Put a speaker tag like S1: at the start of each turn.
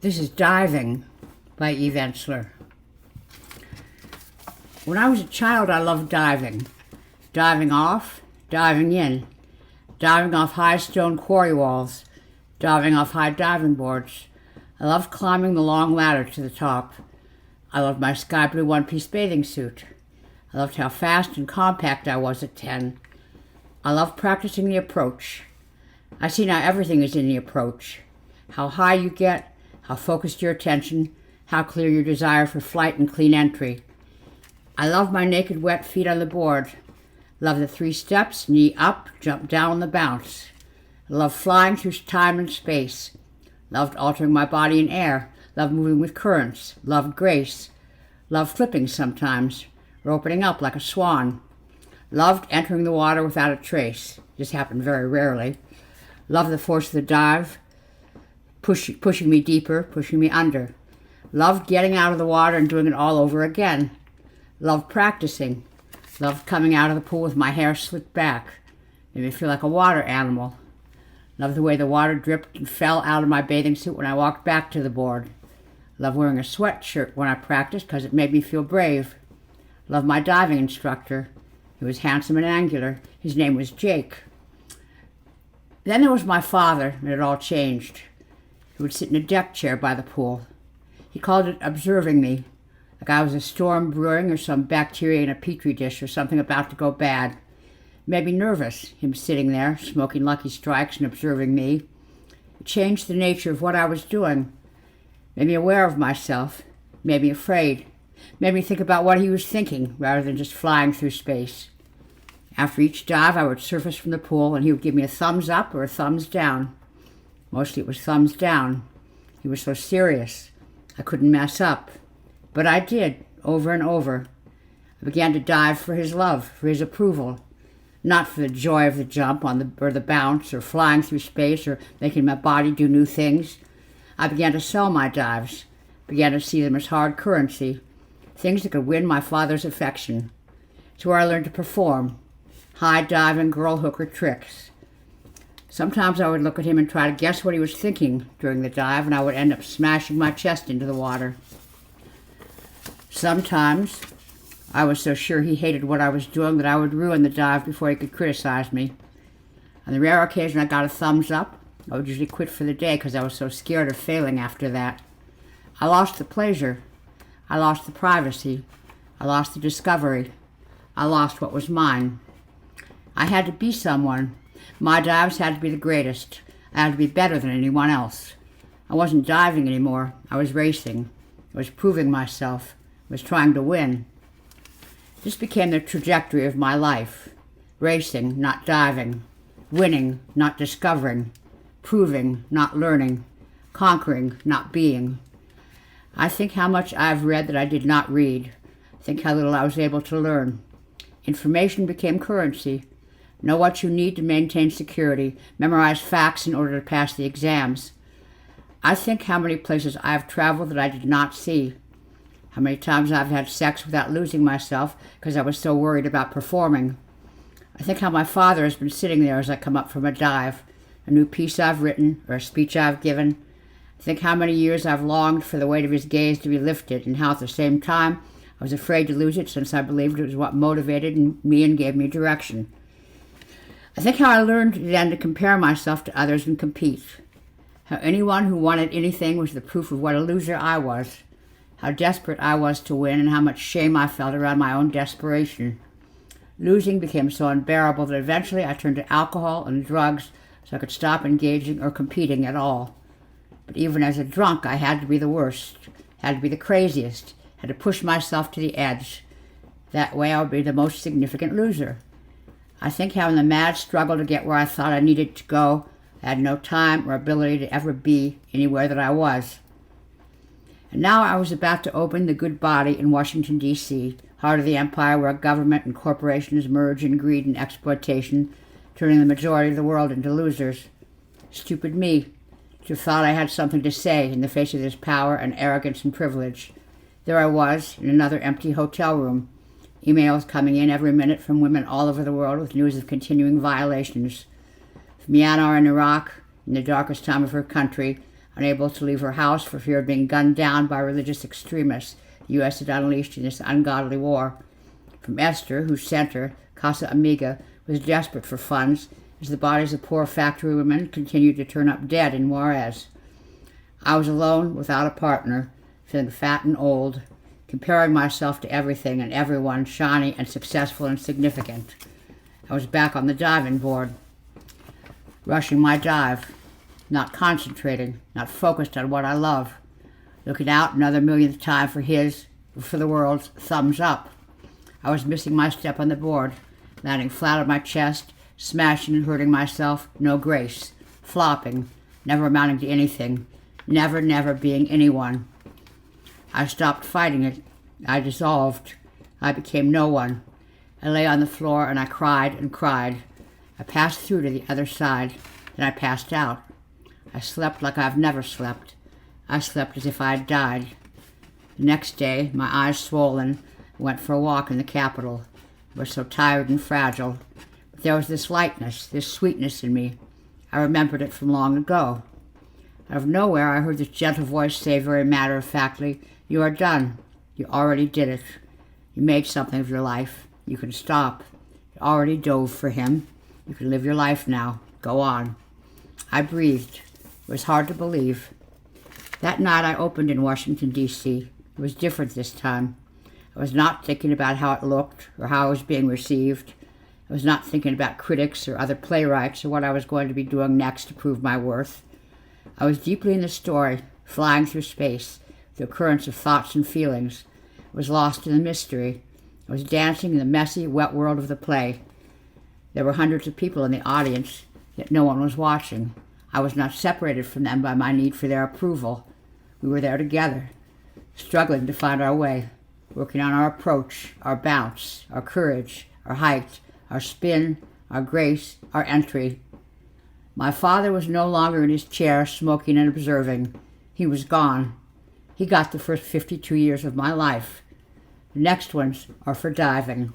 S1: This is Diving by Eve Ensler. When I was a child, I loved diving. Diving off, diving in, diving off high stone quarry walls, diving off high diving boards. I loved climbing the long ladder to the top. I loved my sky blue one-piece bathing suit. I loved how fast and compact I was at 10. I loved practicing the approach. I see now everything is in the approach. How high you get, how focused your attention, how clear your desire for flight and clean entry. I love my naked, wet feet on the board. Love the 3 steps, knee up, jump down on the bounce. Love flying through time and space. Loved altering my body in air. Loved moving with currents. Loved grace. Loved flipping sometimes, or opening up like a swan. Loved entering the water without a trace. This happened very rarely. Loved the force of the dive, pushing me deeper, pushing me under. Loved getting out of the water and doing it all over again. Loved practicing. Loved coming out of the pool with my hair slicked back. Made me feel like a water animal. Loved the way the water dripped and fell out of my bathing suit when I walked back to the board. Loved wearing a sweatshirt when I practiced because it made me feel brave. Loved my diving instructor. He was handsome and angular. His name was Jake. Then there was my father, and it all changed. He would sit in a deck chair by the pool. He called it observing me, like I was a storm brewing or some bacteria in a petri dish or something about to go bad. It made me nervous, him sitting there, smoking Lucky Strikes and observing me. It changed the nature of what I was doing, made me aware of myself, made me afraid, made me think about what he was thinking rather than just flying through space. After each dive, I would surface from the pool and he would give me a thumbs up or a thumbs down. Mostly it was thumbs down. He was so serious. I couldn't mess up. But I did, over and over. I began to dive for his love, for his approval. Not for the joy of the jump or the bounce or flying through space or making my body do new things. I began to sell my dives, began to see them as hard currency, things that could win my father's affection. It's where I learned to perform, high diving girl hooker tricks. Sometimes I would look at him and try to guess what he was thinking during the dive, and I would end up smashing my chest into the water. Sometimes I was so sure he hated what I was doing that I would ruin the dive before he could criticize me. On the rare occasion I got a thumbs up, I would usually quit for the day because I was so scared of failing after that. I lost the pleasure. I lost the privacy. I lost the discovery. I lost what was mine. I had to be someone. My dives had to be the greatest. I had to be better than anyone else. I wasn't diving anymore. I was racing. I was proving myself. I was trying to win. This became the trajectory of my life. Racing, not diving. Winning, not discovering. Proving, not learning. Conquering, not being. I think how much I've read that I did not read. Think how little I was able to learn. Information became currency. Know what you need to maintain security. Memorize facts in order to pass the exams. I think how many places I have traveled that I did not see. How many times I've had sex without losing myself because I was so worried about performing. I think how my father has been sitting there as I come up from a dive, a new piece I've written or a speech I've given. I think how many years I've longed for the weight of his gaze to be lifted, and how at the same time I was afraid to lose it since I believed it was what motivated me and gave me direction. I think how I learned then to compare myself to others and compete. How anyone who wanted anything was the proof of what a loser I was. How desperate I was to win and how much shame I felt around my own desperation. Losing became so unbearable that eventually I turned to alcohol and drugs so I could stop engaging or competing at all. But even as a drunk, I had to be the worst, had to be the craziest, had to push myself to the edge. That way I would be the most significant loser. I think how in the mad struggle to get where I thought I needed to go, I had no time or ability to ever be anywhere that I was. And now I was about to open the good body in Washington, D.C., heart of the empire where government and corporations merge in greed and exploitation, turning the majority of the world into losers. Stupid me, to have thought I had something to say in the face of this power and arrogance and privilege. There I was, in another empty hotel room, emails coming in every minute from women all over the world with news of continuing violations. From Myanmar and Iraq, in the darkest time of her country, unable to leave her house for fear of being gunned down by religious extremists the U.S. had unleashed in this ungodly war. From Esther, whose center, Casa Amiga, was desperate for funds as the bodies of poor factory women continued to turn up dead in Juarez. I was alone, without a partner, feeling fat and old, comparing myself to everything and everyone shiny and successful and significant. I was back on the diving board, rushing my dive, not concentrating, not focused on what I love, looking out another millionth time for the world's thumbs up. I was missing my step on the board, landing flat on my chest, smashing and hurting myself, no grace, flopping, never amounting to anything, never being anyone. I stopped fighting it. I dissolved. I became no one. I lay on the floor and I cried and cried. I passed through to the other side, then I passed out. I slept like I've never slept. I slept as if I had died. The next day, my eyes swollen, I went for a walk in the Capitol. I was so tired and fragile. But there was this lightness, this sweetness in me. I remembered it from long ago. Out of nowhere, I heard this gentle voice say very matter-of-factly, "You are done. You already did it. You made something of your life. You can stop. You already dove for him. You can live your life now. Go on." I breathed. It was hard to believe. That night I opened in Washington, D.C. It was different this time. I was not thinking about how it looked or how I was being received. I was not thinking about critics or other playwrights or what I was going to be doing next to prove my worth. I was deeply in the story, flying through space, the occurrence of thoughts and feelings. I was lost in the mystery. I was dancing in the messy, wet world of the play. There were hundreds of people in the audience, yet no one was watching. I was not separated from them by my need for their approval. We were there together, struggling to find our way, working on our approach, our bounce, our courage, our height, our spin, our grace, our entry. My father was no longer in his chair smoking and observing. He was gone. He got the first 52 years of my life. The next ones are for diving.